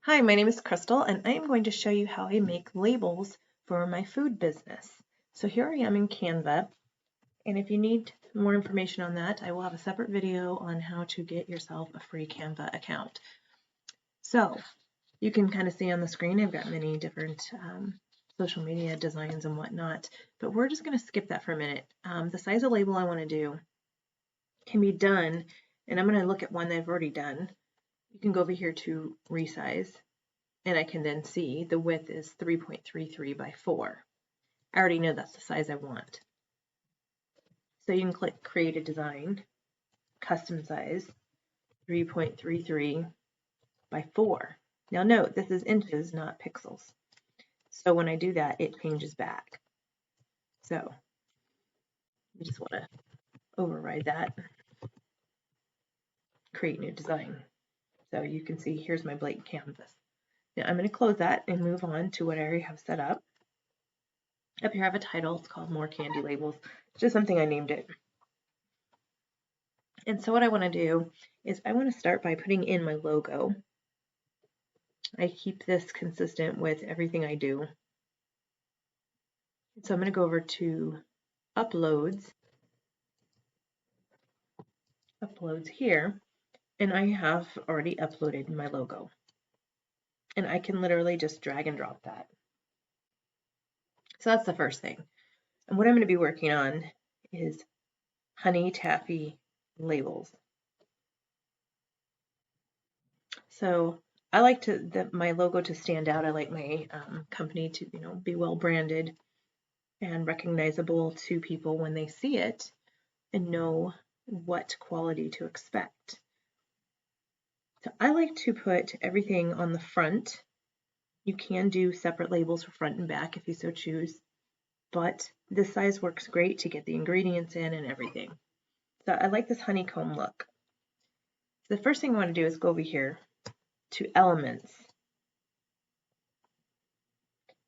Hi, my name is Crystal, and I am going to show you how I make labels for my food business. So here I am in Canva, and if you need more information on that, I will have a separate video on how to get yourself a free Canva account. So you can kind of see on the screen, I've got many different social media designs and whatnot, but we're just going to skip that for a minute. The size of label I want to do can be done, and I'm going to look at one that I've already done. You can go over here to resize, and I can then see the width is 3.33 by 4. I already know that's the size I want. So you can click Create a Design, Custom Size, 3.33 by 4. Now note, this is inches, not pixels. So when I do that, it changes back. So you just want to override that, create new design. So you can see here's my blank canvas. Now I'm going to close that and move on to what I already have set up. Up here I have a title, it's called More Candy Labels. It's just something I named it. And so what I want to do is I want to start by putting in my logo. I keep this consistent with everything I do. So I'm going to go over to Uploads here, and I have already uploaded my logo. And I can literally just drag and drop that. So that's the first thing. And what I'm going to be working on is honey taffy labels. So I like my logo to stand out. I like my company to be well branded and recognizable to people when they see it and know what quality to expect. So I like to put everything on the front. You can do separate labels for front and back if you so choose, but this size works great to get the ingredients in and everything. So I like this honeycomb look. So the first thing I want to do is go over here to Elements.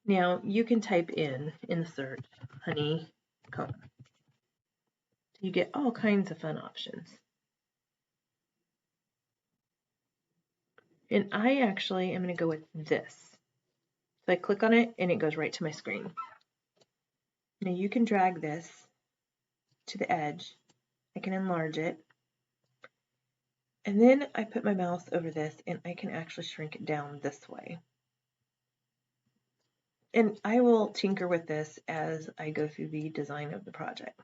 Now you can type in the search honeycomb. You get all kinds of fun options. And I actually am going to go with this. So I click on it and it goes right to my screen. Now you can drag this to the edge. I can enlarge it. And then I put my mouse over this and I can actually shrink it down this way. And I will tinker with this as I go through the design of the project.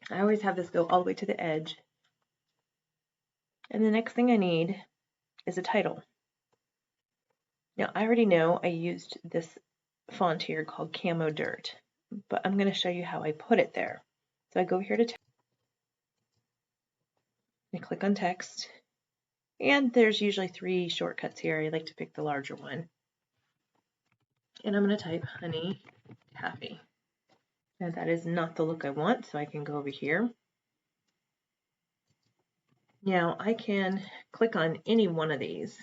I always have this go all the way to the edge. And the next thing I need is a title. Now I already know I used this font here called Camo Dirt, but I'm going to show you how I put it there. So I go here to text, I click on text, and there's usually 3 shortcuts here. I like to pick the larger one. And I'm going to type honey taffy. Now that is not the look I want, so I can go over here. Now I can click on any one of these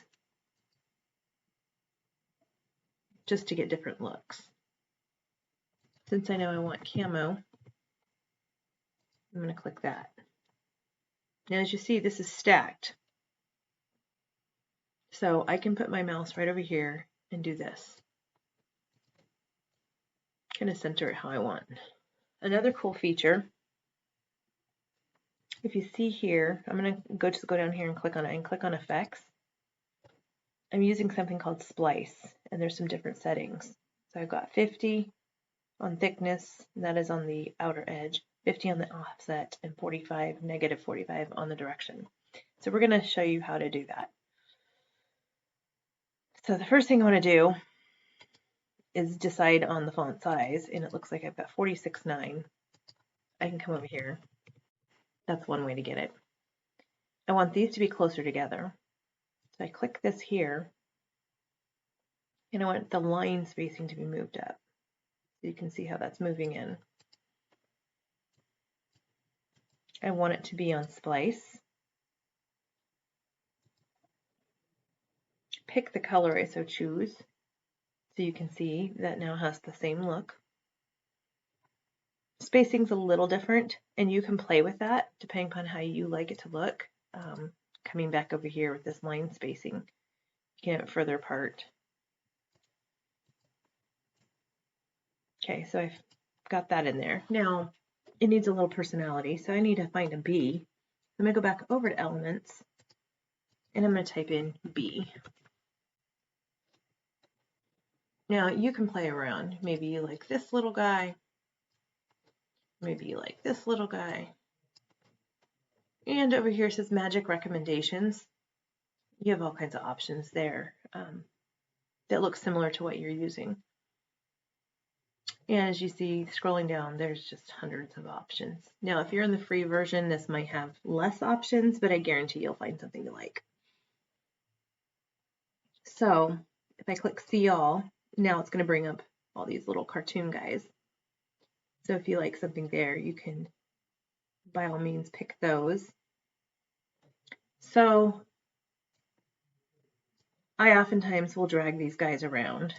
just to get different looks. Since I know I want camo, I'm going to click that. Now as you see, this is stacked. So I can put my mouse right over here and do this. Kind of center it how I want. Another cool feature, if you see here, I'm going to go down here and click on it and click on effects. I'm using something called splice, and there's some different settings. So I've got 50 on thickness, and that is on the outer edge, 50 on the offset, and 45, negative 45 on the direction. So we're going to show you how to do that. So the first thing I want to do is decide on the font size, and it looks like I've got 46.9. I can come over here. That's one way to get it. I want these to be closer together. So I click this here, and I want the line spacing to be moved up. So you can see how that's moving in. I want it to be on splice. Pick the color I so choose. So you can see that now has the same look. Spacing's a little different, and you can play with that depending upon how you like it to look. coming back over here with this line spacing. You can have it further apart. Okay, so I've got that in there. Now, it needs a little personality, so I need to find a B. I'm going to go back over to Elements, and I'm going to type in B. Now, you can play around. Maybe you like this little guy. Maybe you like this little guy. And over here it says Magic Recommendations. You have all kinds of options there that look similar to what you're using. And as you see, scrolling down, there's just hundreds of options. Now, if you're in the free version, this might have less options, but I guarantee you'll find something you like. So if I click See All, now it's going to bring up all these little cartoon guys. So if you like something there, you can by all means pick those. So I oftentimes will drag these guys around,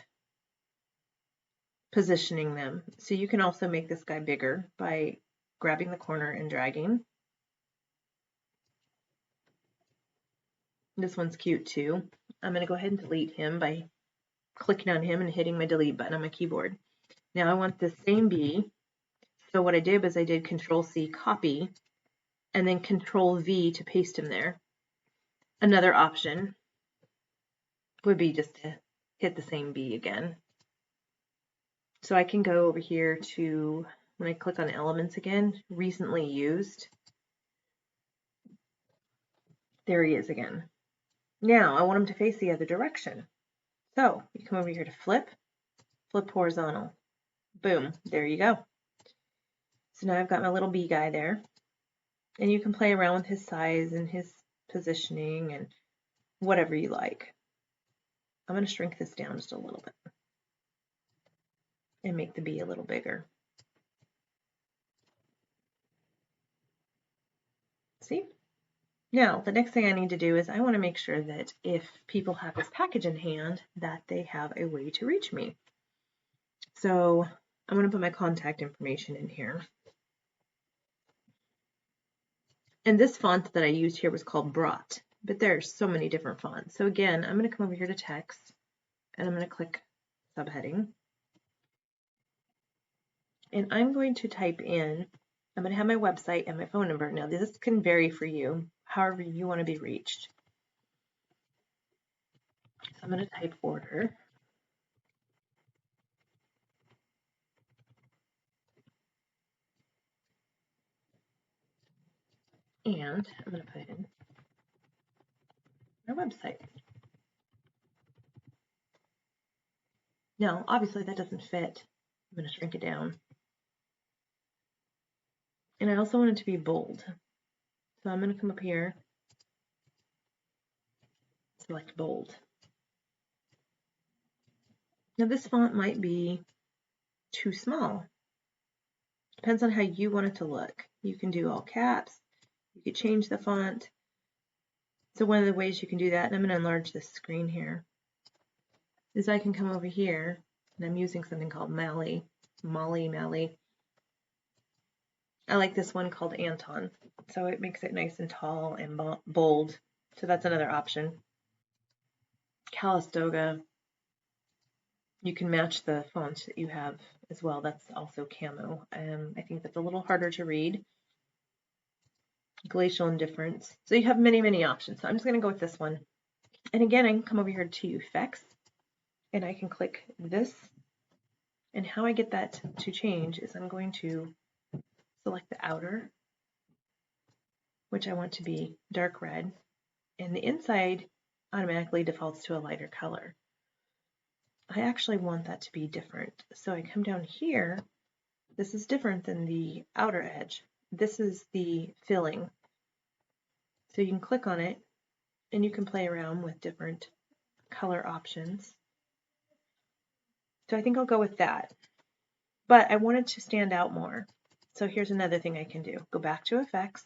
positioning them. So you can also make this guy bigger by grabbing the corner and dragging. This one's cute too. I'm going to go ahead and delete him by clicking on him and hitting my delete button on my keyboard. Now I want the same B. So what I did was I did Control-C, copy, and then Control-V to paste him there. Another option would be just to hit the same B again. So I can go over here to, when I click on Elements again, Recently Used. There he is again. Now I want him to face the other direction. So you come over here to flip horizontal. Boom, there you go. So now I've got my little bee guy there. And you can play around with his size and his positioning and whatever you like. I'm going to shrink this down just a little bit and make the bee a little bigger. See? Now, the next thing I need to do is I want to make sure that if people have this package in hand, that they have a way to reach me. So I'm going to put my contact information in here. And this font that I used here was called Brought, but there's so many different fonts. So again, I'm going to come over here to text, and I'm going to click subheading. And I'm going to type in, I'm going to have my website and my phone number. Now this can vary for you, however you want to be reached. So I'm going to type order. And I'm going to put in my website. Now, obviously that doesn't fit. I'm going to shrink it down. And I also want it to be bold. So I'm going to come up here, select bold. Now this font might be too small. Depends on how you want it to look. You can do all caps. You could change the font. So one of the ways you can do that, and I'm going to enlarge this screen here, is I can come over here, and I'm using something called Molly. I like this one called Anton. So it makes it nice and tall and bold. So that's another option. Calistoga. You can match the font that you have as well. That's also camo. I think that's a little harder to read. Glacial Indifference. So you have many, many options. So I'm just going to go with this one. And again, I can come over here to Effects, and I can click this. And how I get that to change is I'm going to select the outer, which I want to be dark red, and the inside automatically defaults to a lighter color. I actually want that to be different. So I come down here. This is different than the outer edge. This is the filling. So you can click on it and you can play around with different color options. So I think I'll go with that. But I want it to stand out more. So here's another thing I can do. Go back to Effects.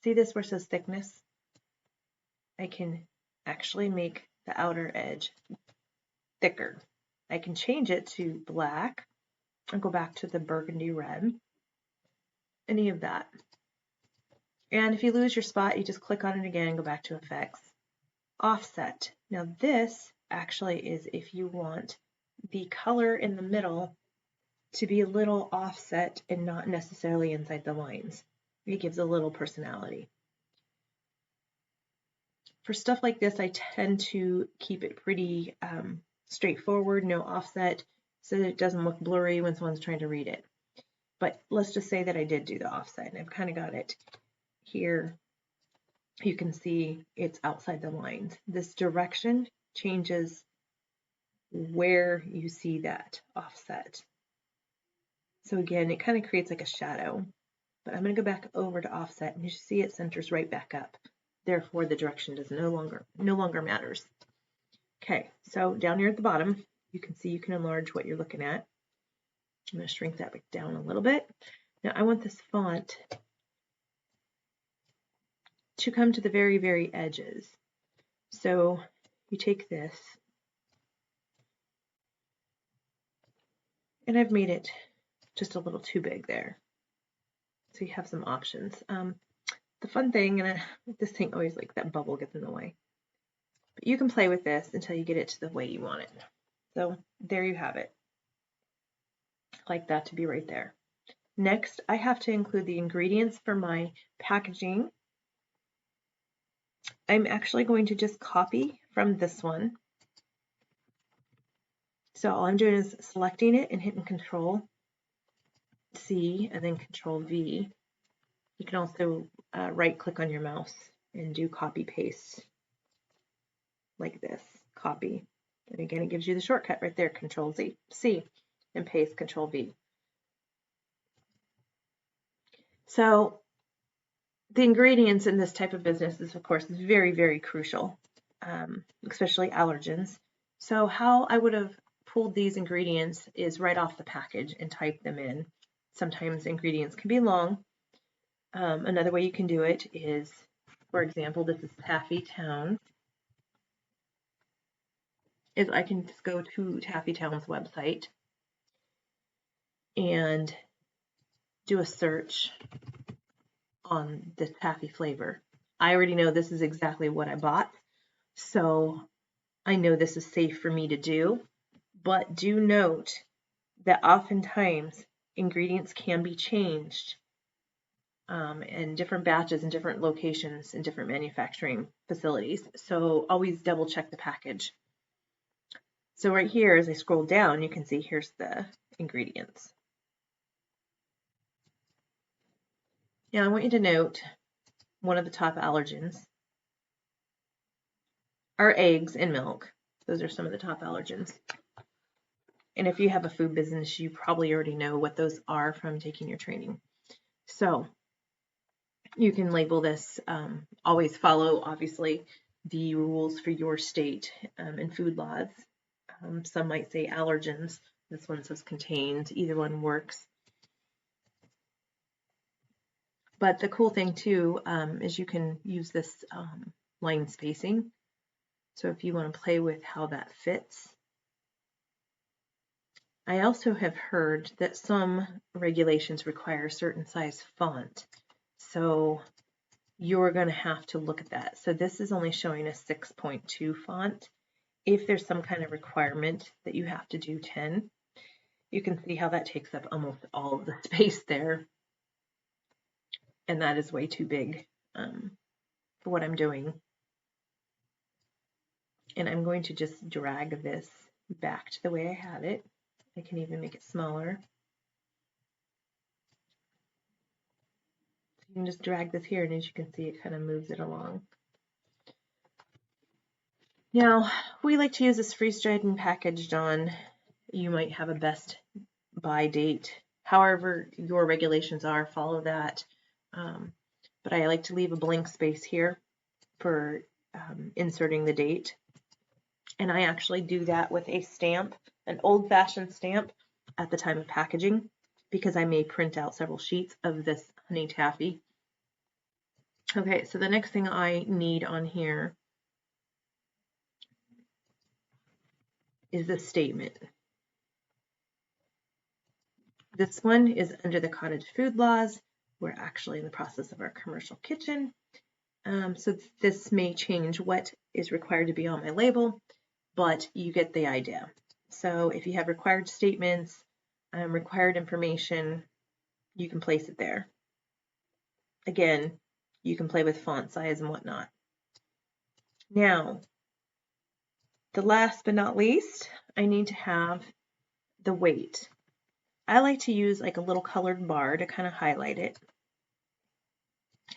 See this where it says thickness? I can actually make the outer edge thicker. I can change it to black and go back to the burgundy red. Any of that. And if you lose your spot, you just click on it again and go back to effects. Offset. Now this actually is if you want the color in the middle to be a little offset and not necessarily inside the lines. It gives a little personality. For stuff like this, I tend to keep it pretty straightforward, no offset, so that it doesn't look blurry when someone's trying to read it. But let's just say that I did do the offset, and I've kind of got it here. You can see it's outside the lines. This direction changes where you see that offset. So again, it kind of creates like a shadow. But I'm going to go back over to offset, and you see it centers right back up. Therefore, the direction does no longer matters. Okay, so down here at the bottom, you can see you can enlarge what you're looking at. I'm going to shrink that back down a little bit. Now I want this font to come to the very, very edges. So you take this, and I've made it just a little too big there. So you have some options. The fun thing, and this thing always, like, that bubble gets in the way. But you can play with this until you get it to the way you want it. So there you have it. I like that to be right there. Next, I have to include the ingredients for my packaging. I'm actually going to just copy from this one. So all I'm doing is selecting it and hitting Control C and then Control V. You can also right click on your mouse and do copy paste like this, copy. And again, it gives you the shortcut right there, Control C, and paste, Control V. So the ingredients in this type of business is, of course, very, very crucial, especially allergens. So how I would have pulled these ingredients is right off the package and type them in. Sometimes ingredients can be long. Another way you can do it is, for example, this is Taffy Town. Is I can just go to Taffy Town's website and do a search on the taffy flavor. I already know this is exactly what I bought, so I know this is safe for me to do, but do note that oftentimes ingredients can be changed in different batches in different locations in different manufacturing facilities, so always double check the package. So right here, as I scroll down, you can see here's the ingredients. Now I want you to note one of the top allergens are eggs and milk. Those are some of the top allergens. And if you have a food business, you probably already know what those are from taking your training. So you can label this, always follow, obviously, the rules for your state and food laws. Some might say allergens. This one says contained. Either one works. But the cool thing too is you can use this line spacing. So if you want to play with how that fits. I also have heard that some regulations require a certain size font. So you're going to have to look at that. So this is only showing a 6.2 font. If there's some kind of requirement that you have to do 10, you can see how that takes up almost all of the space there. And that is way too big for what I'm doing. And I'm going to just drag this back to the way I had it. I can even make it smaller. You can just drag this here, and as you can see, it kind of moves it along. Now, we like to use this freeze-dried and packaged on. You might have a best buy date. However your regulations are, follow that. But I like to leave a blank space here for inserting the date. And I actually do that with a stamp, an old-fashioned stamp at the time of packaging, because I may print out several sheets of this honey taffy. Okay, so the next thing I need on here is the statement. This one is under the cottage food laws. We're actually in the process of our commercial kitchen. So this may change what is required to be on my label, but you get the idea. So if you have required statements, required information, you can place it there. Again, you can play with font size and whatnot. Now, the last but not least, I need to have the weight. I like to use like a little colored bar to kind of highlight it.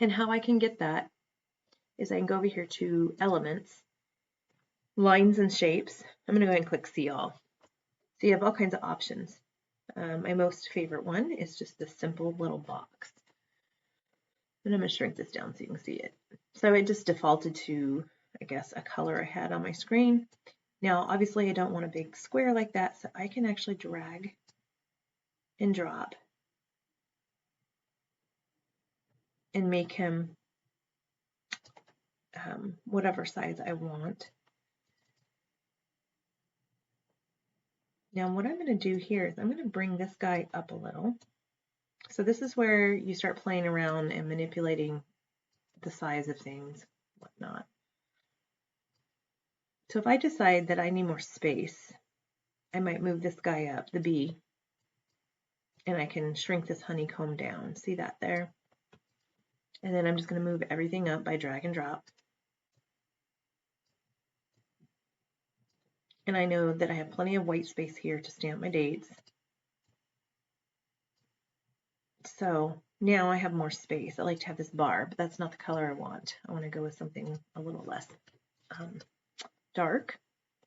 And how I can get that is I can go over here to Elements, Lines and Shapes. I'm going to go ahead and click See All. So you have all kinds of options. My most favorite one is just this simple little box. And I'm going to shrink this down so you can see it. So it just defaulted to, I guess, a color I had on my screen. Now, obviously, I don't want a big square like that, so I can actually drag and drop and make him whatever size I want. Now, what I'm going to do here is I'm going to bring this guy up a little. So this is where you start playing around and manipulating the size of things, whatnot. So if I decide that I need more space, I might move this guy up, the bee, and I can shrink this honeycomb down. See that there? And then I'm just going to move everything up by drag and drop. And I know that I have plenty of white space here to stamp my dates. So now I have more space. I like to have this bar, but that's not the color I want. I want to go with something a little less dark.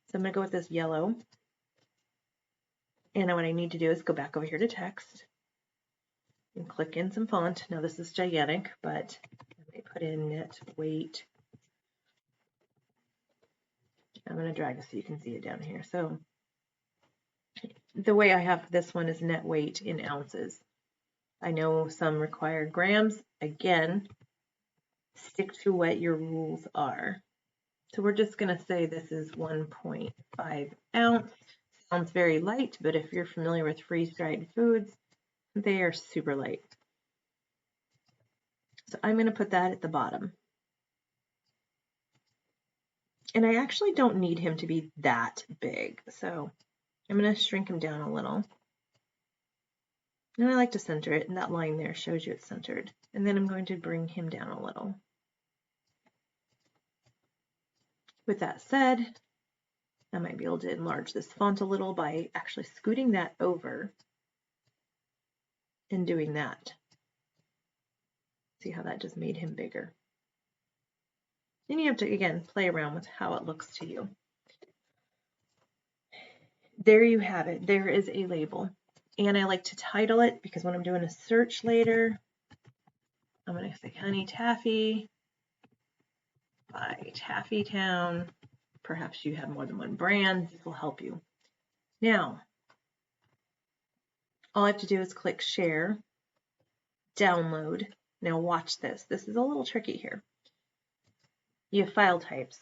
So I'm going to go with this yellow. And what I need to do is go back over here to text and click in some font. Now this is gigantic, but let me put in net weight. I'm going to drag this so you can see it down here. So the way I have this one is net weight in ounces. I know some require grams. Again, stick to what your rules are. So we're just going to say this is 1.5 ounce. Sounds very light, but if you're familiar with freeze-dried foods, they are super light. So I'm going to put that at the bottom. And I actually don't need him to be that big, so I'm going to shrink him down a little. And I like to center it, and that line there shows you it's centered. And then I'm going to bring him down a little. With that said, I might be able to enlarge this font a little by actually scooting that over and doing that. See how that just made him bigger. Then you have to, again, play around with how it looks to you. There you have it. There is a label. And I like to title it because when I'm doing a search later, I'm going to say Honey Taffy by Taffy Town. Perhaps you have more than one brand. This will help you. Now, all I have to do is click Share, Download. Now watch this. This is a little tricky here. You have file types.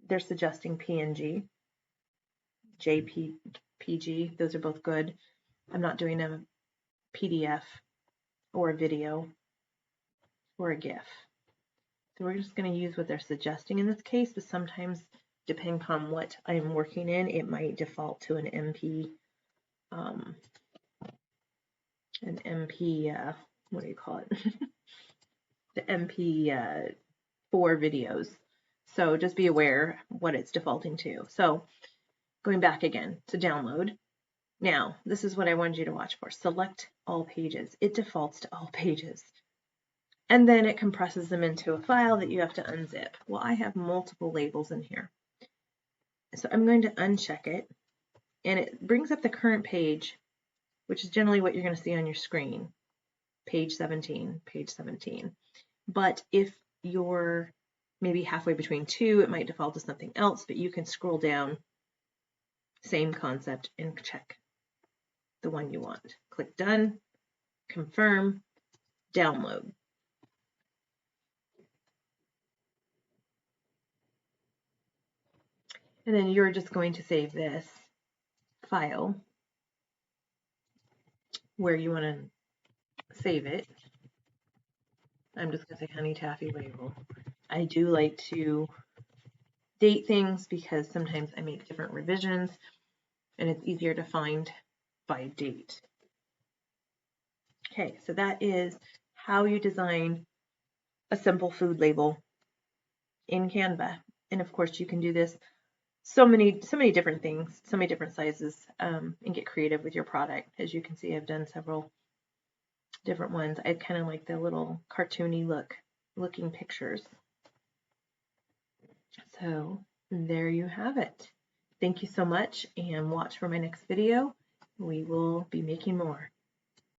They're suggesting PNG, JPG. Those are both good. I'm not doing a PDF or a video or a GIF. So we're just going to use what they're suggesting in this case, but sometimes, depending upon what I'm working in, it might default to an MP, what do you call it? The MP4 videos. So just be aware what it's defaulting to. So going back again to download. Now, this is what I wanted you to watch for. Select all pages. It defaults to all pages. And then it compresses them into a file that you have to unzip. Well, I have multiple labels in here. So I'm going to uncheck it. And it brings up the current page, which is generally what you're going to see on your screen. Page 17, page 17. But if you're maybe halfway between two, it might default to something else, but you can scroll down, same concept, and check the one you want. Click Done, Confirm, Download. And then you're just going to save this file where you want to save it. I'm just going to say honey taffy label. I do like to date things because sometimes I make different revisions and it's easier to find by date. Okay, so that is how you design a simple food label in Canva. And of course you can do this so many different things, so many different sizes, and get creative with your product. As you can see, I've done several different ones. I kind of like the little cartoony looking pictures. So there you have it. Thank you so much, and watch for my next video. We will be making more.